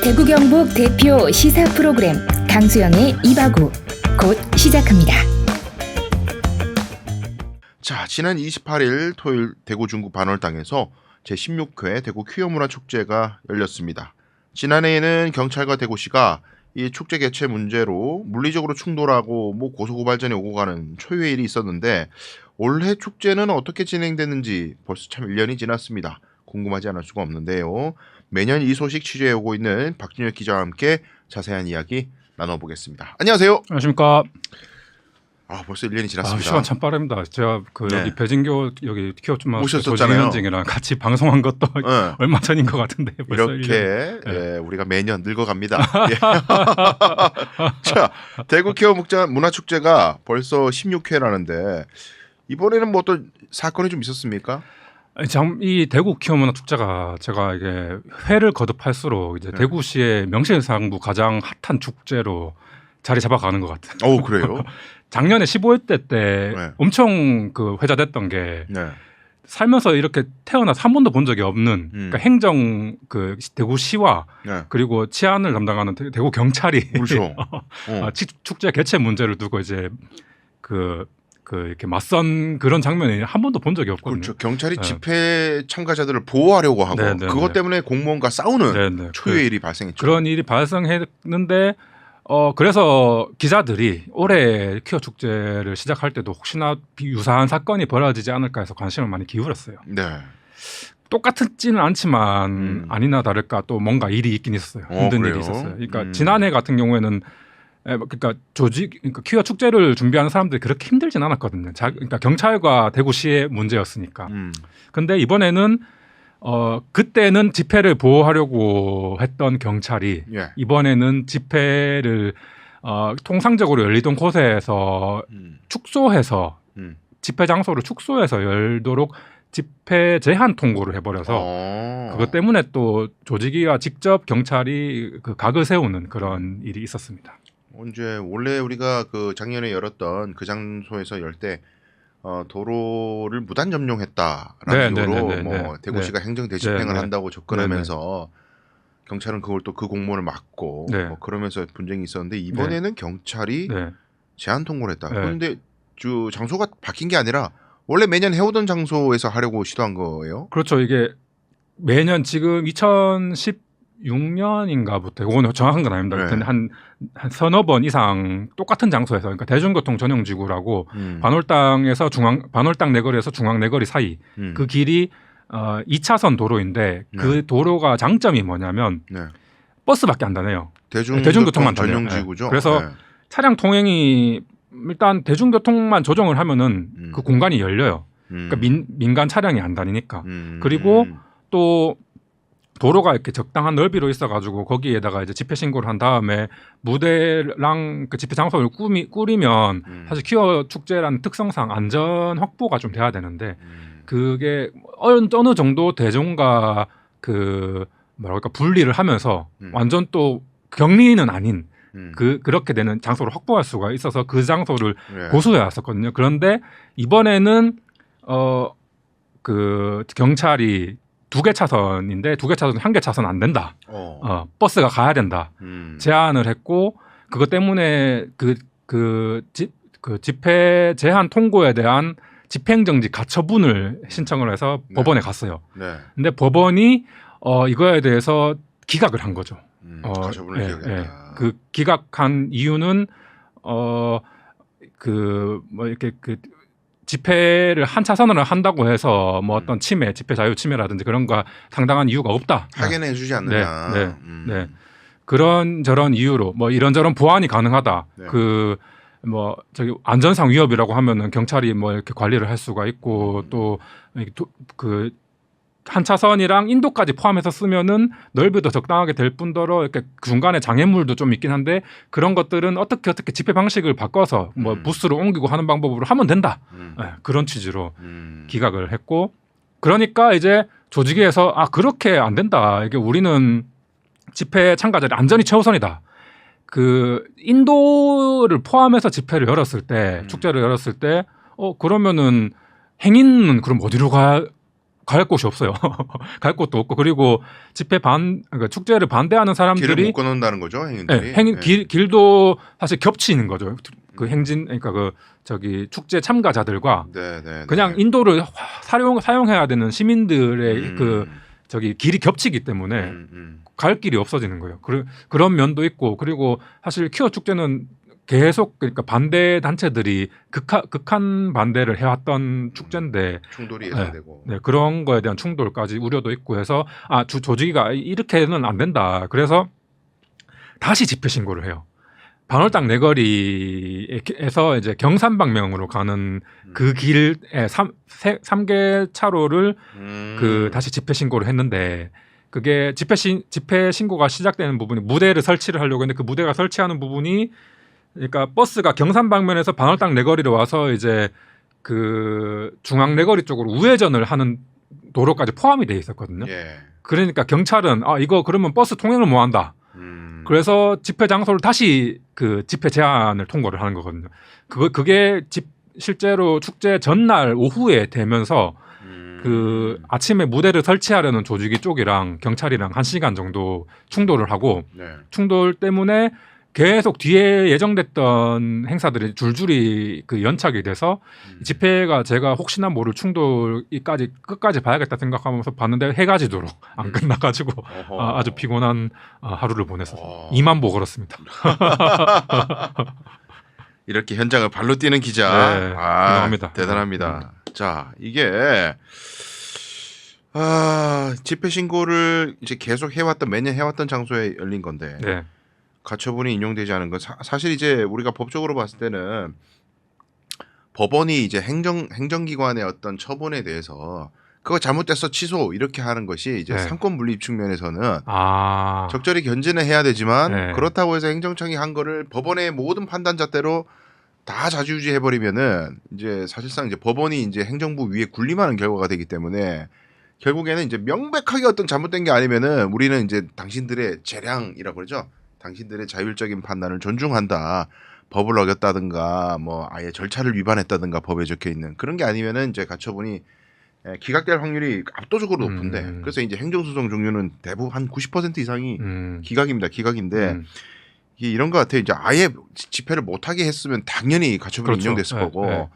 대구 경북 대표 시사 프로그램 강수영의 이바구 곧 시작합니다. 자, 지난 28일 토요일 대구 중구 반월당에서 제16회 대구 퀴어문화축제가 열렸습니다. 지난해에는 경찰과 대구시가 이 축제 개최 문제로 물리적으로 충돌하고 고소고발전이 오고 가는 초유의 일이 있었는데 올해 축제는 어떻게 진행됐는지 벌써 참 1년이 지났습니다. 궁금하지 않을 수가 없는데요. 매년 이 소식 취재해 오고 있는 박준혁 기자와 함께 자세한 이야기 나눠보겠습니다. 안녕하세요. 안녕하십니까. 벌써 1년이 지났습니다. 시간 참 빠릅니다. 제가 여기 배진교 여기 퀴어문화 조직위원장이랑 같이 방송한 것도 얼마 전인 것 같은데 벌써 이렇게 1년. 우리가 매년 늙어갑니다. 자, 대구 퀴어문화축제가 벌써 16회라는데 이번에는 뭐 어떤 사건이 좀 있었습니까? 이 대구 퀴어문화축제가 제가 이게 회를 거듭할수록 이제 대구시의 명실상부 가장 핫한 축제로 자리 잡아가는 것 같아요. 그래요? 작년에 15회 때 엄청 회자됐던 게 살면서 이렇게 태어나서 한 번도 본 적이 없는 그러니까 행정 대구시와 그리고 치안을 담당하는 대구 경찰이 그렇죠. 축제 개최 문제를 두고 이제 이렇게 맞선 그런 장면이 한 번도 본 적이 없거든요. 그렇죠. 경찰이 집회 참가자들을 보호하려고 하고 그것 때문에 공무원과 싸우는 초유의 일이 발생했죠. 그런 일이 발생했는데 그래서 기자들이 올해 퀴어 축제를 시작할 때도 혹시나 유사한 사건이 벌어지지 않을까 해서 관심을 많이 기울였어요. 네. 똑같지는 않지만 아니나 다를까 또 뭔가 일이 있긴 있었어요. 힘든 일이 있었어요. 그러니까 지난해 같은 경우에는 그러니까 퀴어 축제를 준비하는 사람들이 그렇게 힘들진 않았거든요. 그러니까 경찰과 대구시의 문제였으니까. 근데 이번에는 그때는 집회를 보호하려고 했던 경찰이 이번에는 집회를 통상적으로 열리던 곳에서 축소해서 집회 장소를 축소해서 열도록 집회 제한 통고를 해버려서 그것 때문에 또 조직위와 직접 경찰이 각을 세우는 그런 일이 있었습니다. 원래 우리가 작년에 열었던 그 장소에서 열 때 도로를 무단 점용했다라는 이유로 대구시가 행정 대집행을 한다고 접근하면서 경찰은 그걸 또 그 공무원을 막고 그러면서 분쟁이 있었는데 이번에는 경찰이 제한 통고를 했다. 그런데 장소가 바뀐 게 아니라 원래 매년 해오던 장소에서 하려고 시도한 거예요? 그렇죠. 이게 매년 지금 2016년인가부터 이건 정확한 건 아닙니다. 한 서너 번 이상 똑같은 장소에서 그러니까 대중교통 전용지구라고 반월당에서 반월당 내거리에서 중앙 내거리 사이 그 길이 2차선 도로인데 그 도로가 장점이 뭐냐면 버스밖에 안 다녀요. 대중교통만 전용지구죠. 그래서 차량 통행이 일단 대중교통만 조정을 하면은 그 공간이 열려요. 그러니까 민간 차량이 안 다니니까. 그리고 또 도로가 이렇게 적당한 넓이로 있어가지고 거기에다가 이제 집회 신고를 한 다음에 무대랑 그 집회 장소를 꾸리면 사실 퀴어 축제라는 특성상 안전 확보가 좀 돼야 되는데 그게 어느 정도 대중과 분리를 하면서 완전 또 격리는 아닌 그렇게 되는 장소를 확보할 수가 있어서 그 장소를 고수해 왔었거든요. 그런데 이번에는 경찰이 2개 차선인데 2개 차선 1개 차선 안 된다. 버스가 가야 된다. 제안을 했고 그것 때문에 집회 제한 통고에 대한 집행정지 가처분을 신청을 해서 법원에 갔어요. 근데 법원이 이거에 대해서 기각을 한 거죠. 가처분을 기각했다. 그 기각한 이유는 집회를 한 차선으로 한다고 해서 어떤 침해, 집회 자유 침해라든지 그런 거 상당한 이유가 없다. 하게는 해주지 않느냐. 그런저런 이유로 이런저런 보완이 가능하다. 안전상 위협이라고 하면은 경찰이 이렇게 관리를 할 수가 있고 또 한 차선이랑 인도까지 포함해서 쓰면은 넓이도 적당하게 될 뿐더러 이렇게 중간에 장애물도 좀 있긴 한데 그런 것들은 어떻게 집회 방식을 바꿔서 부스로 옮기고 하는 방법으로 하면 된다. 그런 취지로 기각을 했고 그러니까 이제 조직위에서 그렇게 안 된다. 이게 우리는 집회 참가자의 안전이 최우선이다. 인도를 포함해서 집회를 열었을 때 축제를 열었을 때 그러면은 행인은 그럼 어디로 갈 곳이 없어요. 갈 곳도 없고 그리고 그러니까 축제를 반대하는 사람들이 길을 묶어 놓는다는 거죠, 행인들이. 네, 길도 사실 겹치는 거죠. 그 행진 그러니까 그 저기 축제 참가자들과 그냥 인도를 사용해야 되는 시민들의 그 저기 길이 겹치기 때문에 갈 길이 없어지는 거예요. 그런 면도 있고 그리고 사실 퀴어 축제는 계속 그러니까 반대 단체들이 극한 반대를 해왔던 축제인데 충돌이 예상되고 네, 그런 거에 대한 충돌까지 우려도 있고 해서 조직이가 이렇게는 안 된다. 그래서 다시 집회 신고를 해요. 반월당 내거리에서 이제 경산 방면으로 가는 그 길에 3개 차로를 그 다시 집회 신고를 했는데 그게 집회 신고가 시작되는 부분이 무대를 설치를 하려고 했는데 그 무대가 설치하는 부분이 그러니까 버스가 경산 방면에서 반월당 내거리로 와서 이제 그 중앙 내거리 쪽으로 우회전을 하는 도로까지 포함이 돼 있었거든요. 예. 그러니까 경찰은 이거 그러면 버스 통행을 못 한다. 그래서 집회 장소를 다시 그 집회 제한을 통과를 하는 거거든요. 그게 실제로 축제 전날 오후에 되면서 그 아침에 무대를 설치하려는 조직이 쪽이랑 경찰이랑 1시간 정도 충돌을 하고 충돌 때문에 계속 뒤에 예정됐던 행사들이 줄줄이 그 연착이 돼서 집회가 제가 혹시나 모를 충돌까지 끝까지 봐야겠다 생각하면서 봤는데 해가 지도록 안 끝나가지고 아주 피곤한 하루를 보냈었어요. 2만 보 걸었습니다. 이렇게 현장을 발로 뛰는 기자. 네, 훌륭합니다. 대단합니다. 자, 이게 집회 신고를 이제 계속 해왔던 매년 해왔던 장소에 열린 건데 네. 가처분이 인용되지 않은 건 사실 이제 우리가 법적으로 봤을 때는 법원이 이제 행정기관의 어떤 처분에 대해서 그거 잘못됐어 취소 이렇게 하는 것이 이제 상권 분립 측면에서는 적절히 견제는 해야 되지만 그렇다고 해서 행정청이 한 거를 법원의 모든 판단잣대로 다 좌지우지 해버리면은 이제 사실상 이제 법원이 이제 행정부 위에 군림하는 결과가 되기 때문에 결국에는 이제 명백하게 어떤 잘못된 게 아니면은 우리는 이제 당신들의 재량이라고 그러죠. 당신들의 자율적인 판단을 존중한다. 법을 어겼다든가 뭐 아예 절차를 위반했다든가 법에 적혀 있는 그런 게 아니면은 이제 가처분이 기각될 확률이 압도적으로 높은데 그래서 이제 행정소송 종류는 대부분 한 90% 이상이 기각입니다. 기각인데 이런 것 같아요. 이제 아예 집회를 못하게 했으면 당연히 가처분이 인용됐을 거고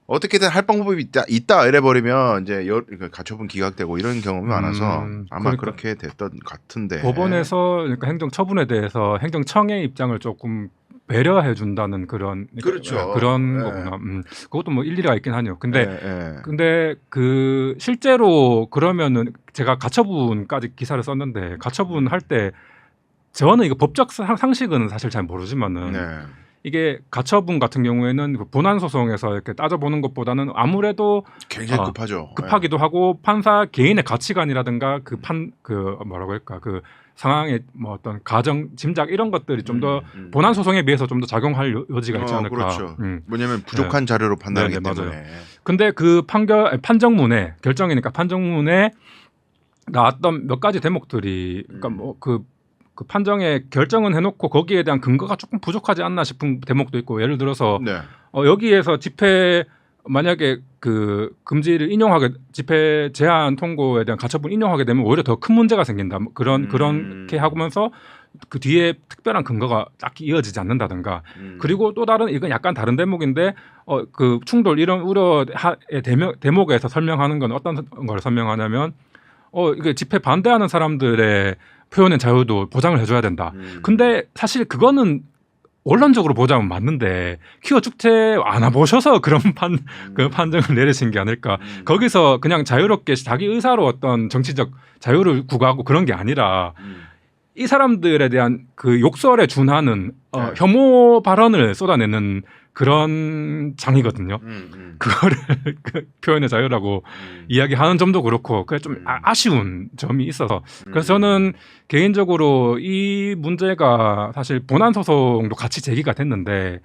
어떻게든 할 방법이 있다 이래버리면 이제 가처분 기각되고 이런 경험이 많아서 아마 그러니까 그렇게 됐던 것 같은데 법원에서 그러니까 행정 처분에 대해서 행정청의 입장을 조금 배려해 준다는 그런 그런 거구나. 그것도 뭐 일리가 있긴 하네요. 근데 그 실제로 그러면은 제가 가처분까지 기사를 썼는데 가처분 할 때 저는 이거 법적 상식은 사실 잘 모르지만은 이게 가처분 같은 경우에는 본안 소송에서 이렇게 따져보는 것보다는 아무래도 굉장히 급하죠. 급하기도 하고 판사 개인의 가치관이라든가 그 뭐라고 할까 그 상황의 뭐 어떤 가정 짐작 이런 것들이 좀 더 본안 소송에 비해서 좀 더 작용할 여지가 있지 않을까. 그렇죠. 뭐냐면 부족한 자료로 판단하기 때문에. 맞아요. 근데 그 판정문에 결정이니까 판정문에 나왔던 몇 가지 대목들이 그러니까 뭐 그 판정에 결정은 해놓고 거기에 대한 근거가 조금 부족하지 않나 싶은 대목도 있고 예를 들어서 여기에서 집회 만약에 그 금지를 집회 제한 통고에 대한 가처분 인용하게 되면 오히려 더 큰 문제가 생긴다. 그렇게 하면서 그 뒤에 특별한 근거가 딱히 이어지지 않는다든가. 그리고 또 다른 이건 약간 다른 대목인데 그 충돌 이런 우려의 대목에서 설명하는 건 어떤 걸 설명하냐면 이게 집회 반대하는 사람들의 표현의 자유도 보장을 해줘야 된다. 근데 사실 그거는 원론적으로 보자면 맞는데 퀴어 축제 안 와보셔서 그런 그 판정을 내리신 게 아닐까. 거기서 그냥 자유롭게 자기 의사로 어떤 정치적 자유를 구가하고 그런 게 아니라 이 사람들에 대한 그 욕설에 준하는 혐오 발언을 쏟아내는 그런 장이거든요. 그거를 그 표현의 자유라고 이야기하는 점도 그렇고 그게 좀 아쉬운 점이 있어서 그래서 저는 개인적으로 이 문제가 사실 본안 소송도 같이 제기가 됐는데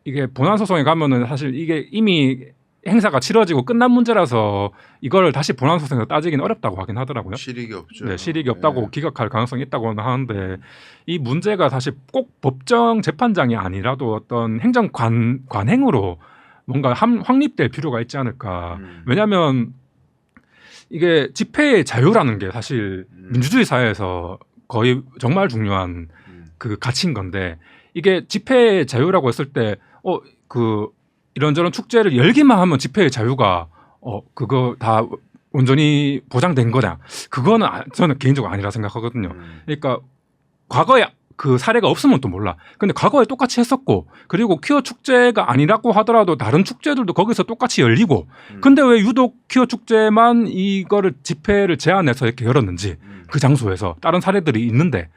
이게 본안 소송에 가면은 사실 이게 이미 행사가 치러지고 끝난 문제라서 이걸 다시 본안 소송에서 따지기는 어렵다고 하긴 하더라고요. 실익이 없죠. 네, 실익이 없다고 기각할 가능성이 있다고는 하는데 이 문제가 사실 꼭 법정 재판장이 아니라도 어떤 행정 관행으로 뭔가 확립될 필요가 있지 않을까. 왜냐하면 이게 집회의 자유라는 게 사실 민주주의 사회에서 거의 정말 중요한 그 가치인 건데 이게 집회의 자유라고 했을 때 그 이런저런 축제를 열기만 하면 집회의 자유가 그거 다 온전히 보장된 거냐? 그거는 저는 개인적으로 아니라 생각하거든요. 그러니까 과거에 그 사례가 없으면 또 몰라. 근데 과거에 똑같이 했었고 그리고 퀴어 축제가 아니라고 하더라도 다른 축제들도 거기서 똑같이 열리고 근데 왜 유독 퀴어 축제만 이거를 집회를 제한해서 이렇게 열었는지 그 장소에서 다른 사례들이 있는데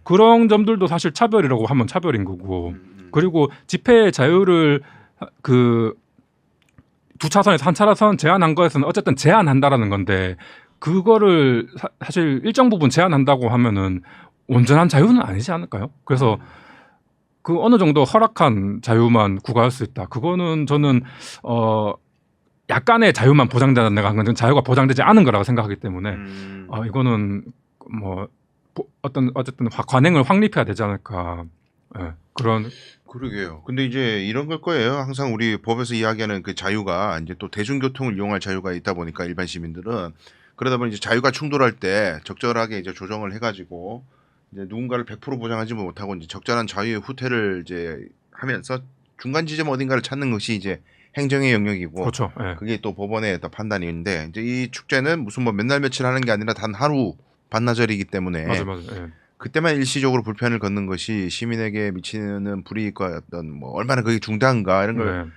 그런 점들도 사실 차별이라고 하면 차별인 거고 그리고 집회의 자유를 그 두 차선에서 한 차선 제한한 거에서는 어쨌든 제한한다라는 건데 그거를 사실 일정 부분 제한한다고 하면은 온전한 자유는 아니지 않을까요? 그래서 그 어느 정도 허락한 자유만 구가할 수 있다. 그거는 저는 약간의 자유만 보장되는 건 자유가 보장되지 않은 거라고 생각하기 때문에 이거는 뭐 어쨌든 관행을 확립해야 되지 않을까. 네, 그런. 그러게요. 근데 이제 이런 걸 거예요. 항상 우리 법에서 이야기하는 그 자유가 이제 또 대중교통을 이용할 자유가 있다 보니까 일반 시민들은 그러다 보니 이제 자유가 충돌할 때 적절하게 이제 조정을 해가지고 이제 누군가를 100% 보장하지 못하고 이제 적절한 자유의 후퇴를 이제 하면서 중간 지점 어딘가를 찾는 것이 이제 행정의 영역이고 그렇죠. 네. 그게 또 법원의 판단인데 이제 이 축제는 무슨 뭐 맨날 며칠 하는 게 아니라 단 하루 반나절이기 때문에 맞아. 네. 그때만 일시적으로 불편을 걷는 것이 시민에게 미치는 불이익과 어떤 뭐 얼마나 그게 중대한가 이런 걸 네.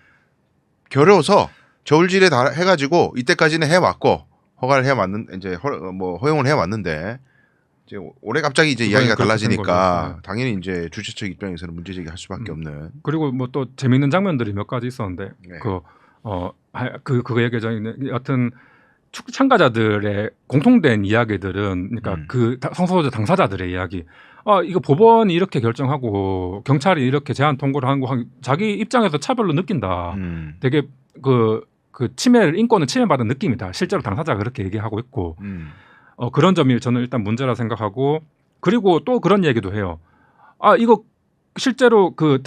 겨뤄서 저울질에 다 해가지고 이때까지는 해왔고 허가를 해왔는 이제 허용을 해왔는데 이제 올해 갑자기 이제 이야기가 달라지니까 당연히 이제 주최 측 입장에서는 문제 제기할 수밖에 없는. 그리고 뭐 또 재미있는 장면들이 몇 가지 있었는데 네. 그거 얘기죠. 여튼 참가자들의 공통된 이야기들은 그러니까 그 성소수자 당사자들의 이야기. 이거 법원이 이렇게 결정하고 경찰이 이렇게 제한 통고를 하는 거 자기 입장에서 차별로 느낀다. 되게 그 인권을 침해받은 느낌이다. 실제로 당사자가 그렇게 얘기하고 있고 그런 점이 저는 일단 문제라 생각하고 그리고 또 그런 얘기도 해요. 이거 실제로 그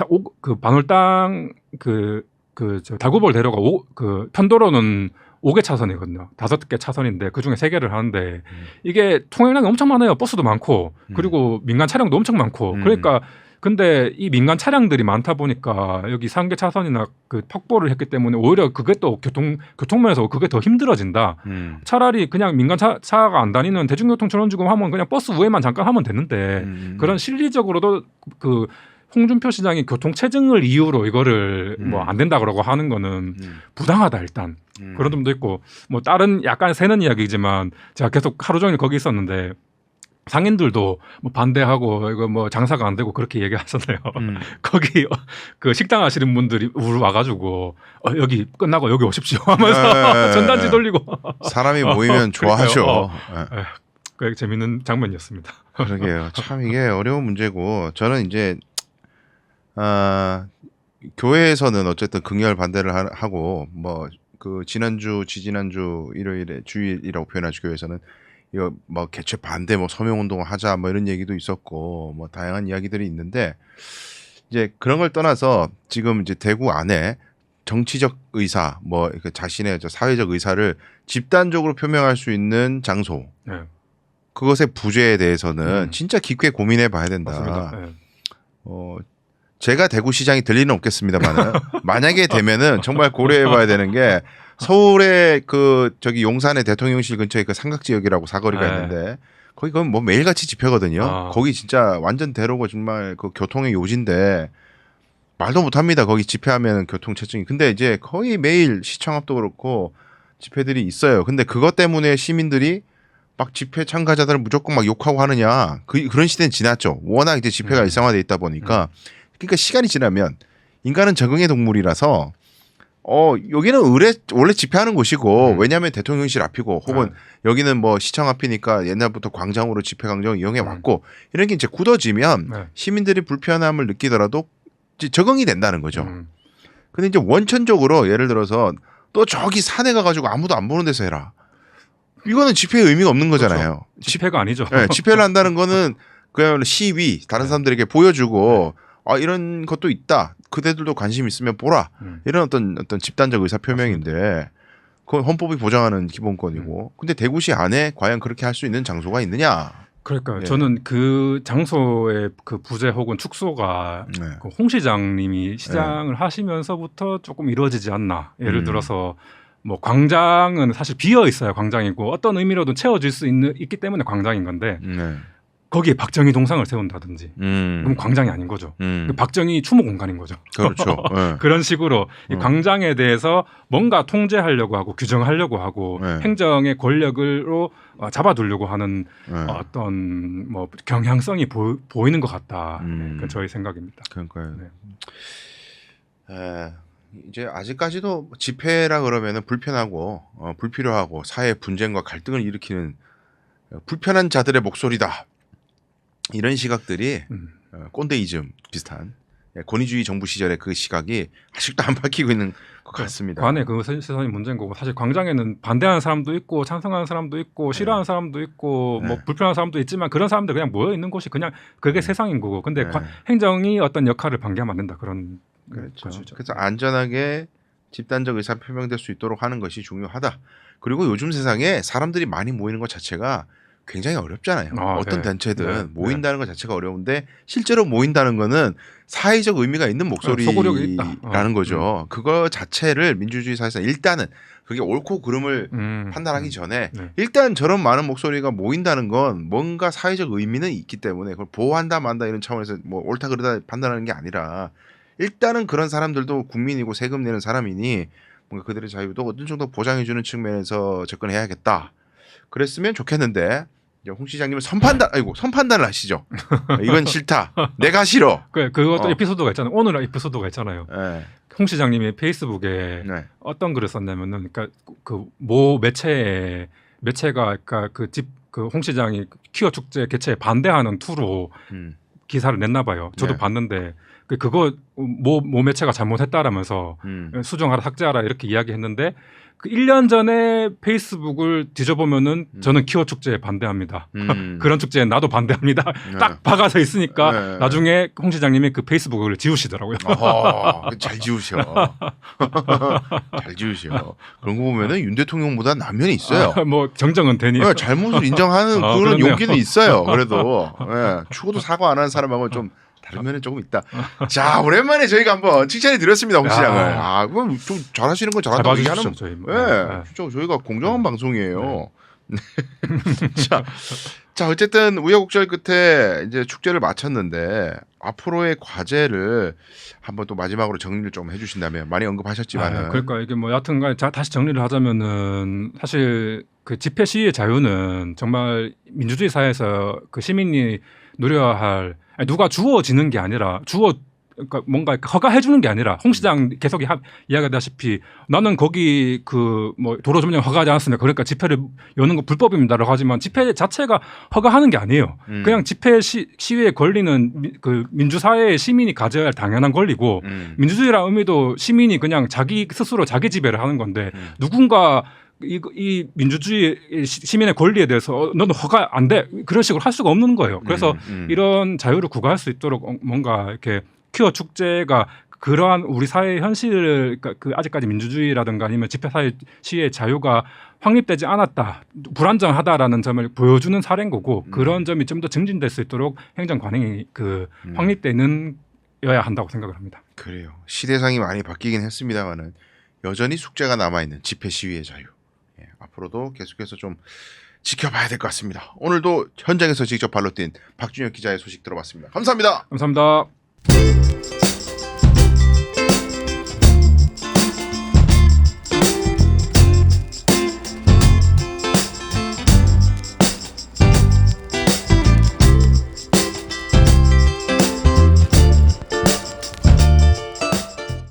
반월당 저 달구볼 대로가 그 편도로는 5개 차선이거든요. 5개 차선인데 그중에 3개를 하는데 이게 통행량이 엄청 많아요. 버스도 많고 그리고 민간 차량도 엄청 많고 그러니까 근데 이 민간 차량들이 많다 보니까 여기 3개 차선이나 그 확보를 했기 때문에 오히려 그게 또 교통면에서 그게 더 힘들어진다. 차라리 그냥 민간 차가 안 다니는 대중교통 전원주금 하면 그냥 버스 우회만 잠깐 하면 되는데 그런 실리적으로도 그 홍준표 시장이 교통체증을 이유로 이거를 뭐 안 된다 그러고 하는 거는 부당하다 일단 그런 점도 있고 뭐 다른 약간 새는 이야기지만 제가 계속 하루 종일 거기 있었는데 상인들도 뭐 반대하고 이거 뭐 장사가 안 되고 그렇게 얘기하잖아요. 거기 그 식당 하시는 분들이 우르 와가지고 여기 끝나고 여기 오십시오 하면서 전단지 돌리고 사람이 모이면 좋아하죠. 꽤 재밌는 장면이었습니다. 그러게요. 참 이게 어려운 문제고 저는 이제 교회에서는 어쨌든 극렬 반대를 하고 뭐 그 지지난주 일요일에 주일이라고 표현하죠. 교회에서는 이거 뭐 개최 반대 뭐 서명 운동을 하자 뭐 이런 얘기도 있었고 뭐 다양한 이야기들이 있는데 이제 그런 걸 떠나서 지금 이제 대구 안에 정치적 의사 뭐 자신의 사회적 의사를 집단적으로 표명할 수 있는 장소 그것의 부재에 대해서는 진짜 깊게 고민해 봐야 된다. 맞습니다. 제가 대구시장이 될 리는 없겠습니다만은 만약에 되면은 정말 고려해봐야 되는 게 서울의 저기 용산의 대통령실 근처에 그 삼각지역이라고 사거리가 있는데 거기 그건 뭐 매일같이 집회거든요. 거기 진짜 완전 대로고 정말 그 교통의 요지인데 말도 못합니다. 거기 집회하면 교통체증이. 근데 이제 거의 매일 시청 앞도 그렇고 집회들이 있어요. 근데 그것 때문에 시민들이 막 집회 참가자들을 무조건 막 욕하고 하느냐 그런 시대는 지났죠. 워낙 이제 집회가 일상화돼 있다 보니까. 그러니까 시간이 지나면 인간은 적응의 동물이라서 여기는 원래 집회하는 곳이고 왜냐하면 대통령실 앞이고 혹은 여기는 뭐 시청 앞이니까 옛날부터 광장으로 집회 광장을 이용해 왔고 이런 게 이제 굳어지면 시민들이 불편함을 느끼더라도 이제 적응이 된다는 거죠. 근데 이제 원천적으로 예를 들어서 또 저기 산에 가가지고 아무도 안 보는 데서 해라. 이거는 집회의 의미가 없는 거잖아요. 그렇죠. 집회가 아니죠. 네, 집회를 한다는 거는 그냥 시위 다른 사람들에게 보여주고 이런 것도 있다. 그대들도 관심 있으면 보라. 이런 어떤 집단적 의사 표명인데 그건 헌법이 보장하는 기본권이고. 근데 대구시 안에 과연 그렇게 할 수 있는 장소가 있느냐? 그러니까요. 예. 저는 그 장소의 그 부재 혹은 축소가 네. 그 홍 시장님이 시장을 하시면서부터 조금 이루어지지 않나. 예를 들어서 뭐 광장은 사실 비어 있어야 광장이고 어떤 의미로든 채워질 수 있기 때문에 광장인 건데 네. 거기에 박정희 동상을 세운다든지 그럼 광장이 아닌 거죠. 박정희 추모 공간인 거죠. 그렇죠. 네. 그런 식으로 이 광장에 대해서 뭔가 통제하려고 하고 규정하려고 하고 네. 행정의 권력으로 잡아두려고 하는 네. 어떤 뭐 경향성이 보이는 것 같다. 그건 저희 생각입니다. 그러니까요. 네. 이제 아직까지도 집회라 그러면은 불편하고 불필요하고 사회 분쟁과 갈등을 일으키는 불편한 자들의 목소리다. 이런 시각들이 꼰대이즘 비슷한 권위주의 정부 시절의 그 시각이 아직도 안 바뀌고 있는 것 같습니다. 관의 그 시선이 문제인 거고 사실 광장에는 반대하는 사람도 있고 찬성하는 사람도 있고 싫어하는 사람도 있고 뭐 불편한 사람도 있지만 그런 사람들 그냥 모여 있는 곳이 그냥 그게 세상인 거고 근데 행정이 어떤 역할을 반기하면 안 된다 그런 그렇죠. 것이죠. 그래서 안전하게 집단적 의사 표명될 수 있도록 하는 것이 중요하다. 그리고 요즘 세상에 사람들이 많이 모이는 것 자체가 굉장히 어렵잖아요. 어떤 단체든 모인다는 것 자체가 어려운데 실제로 모인다는 거는 사회적 의미가 있는 목소리라는 거죠. 그거 자체를 민주주의 사회에서 일단은 그게 옳고 그름을 판단하기 전에 일단 저런 많은 목소리가 모인다는 건 뭔가 사회적 의미는 있기 때문에 그걸 보호한다 만다 이런 차원에서 뭐 옳다 그르다 판단하는 게 아니라 일단은 그런 사람들도 국민이고 세금 내는 사람이니 뭔가 그들의 자유도 어떤 정도 보장해주는 측면에서 접근해야겠다. 그랬으면 좋겠는데 홍 시장님은 선판단을 하시죠. 이건 싫다. 내가 싫어. 그것도 에피소드가 있잖아요. 오늘 에피소드가 있잖아요. 네. 홍 시장님이 페이스북에 어떤 글을 썼냐면은 그러니까 그 모 매체가 그러니까 홍 시장이 퀴어 축제 개최에 반대하는 투로 기사를 냈나 봐요. 저도 봤는데 그거 모 매체가 잘못했다라면서 수정하라 삭제하라 이렇게 이야기했는데 그 1년 전에 페이스북을 뒤져보면은 저는 퀴어 축제에 반대합니다. 그런 축제에 나도 반대합니다. 딱 박아서 있으니까 나중에 홍 시장님이 그 페이스북을 지우시더라고요. 잘 지우셔. 잘 지우셔. 그런 거 보면은 윤 대통령보다 남면이 있어요. 뭐 정정은 되니. 잘못을 인정하는 그런 그렇네요. 용기는 있어요. 그래도 죽어도 사과 안 하는 사람하고 좀 다른 면은 조금 있다. 자, 오랜만에 저희가 한번 칭찬해 드렸습니다, 홍 시장을. 그럼 좀 잘하시는 건 잘한다고 얘기하는. 저희. 진짜 저희가 공정한 방송이에요. 자, 어쨌든 우여곡절 끝에 이제 축제를 마쳤는데 앞으로의 과제를 한번 또 마지막으로 정리를 좀 해주신다면 많이 언급하셨지만은. 그러니까 이게 뭐 여튼간 다시 정리를 하자면은 사실 그 집회 시위의 자유는 정말 민주주의 사회에서 그 시민이 누려야 할 누가 주어지는 게 아니라 그러니까 뭔가 허가해 주는 게 아니라 홍 시장 계속 이야기하다시피 나는 거기 그 뭐 도로 점령 허가하지 않았습니다. 그러니까 집회를 여는 거 불법입니다라고 하지만 집회 자체가 허가하는 게 아니에요. 그냥 집회 시위의 권리는 그 민주사회의 시민이 가져야 할 당연한 권리고 민주주의라는 의미도 시민이 그냥 자기 스스로 자기 지배를 하는 건데 누군가 이 민주주의 시민의 권리에 대해서 너는 허가 안 돼 그런 식으로 할 수가 없는 거예요. 그래서 이런 자유를 구가할 수 있도록 뭔가 이렇게 퀴어 축제가 그러한 우리 사회의 현실을 그러니까 그 아직까지 민주주의라든가 아니면 집회 사회 시위의 자유가 확립되지 않았다, 불안정하다라는 점을 보여주는 사례인 거고 그런 점이 좀 더 증진될 수 있도록 행정 관행이 확립되는여야 한다고 생각을 합니다. 그래요. 시대상이 많이 바뀌긴 했습니다만은 여전히 숙제가 남아 있는 집회 시위의 자유. 앞으로도 계속해서 좀 지켜봐야 될 것 같습니다. 오늘도 현장에서 직접 발로 뛴 박준혁 기자의 소식 들어봤습니다. 감사합니다. 감사합니다.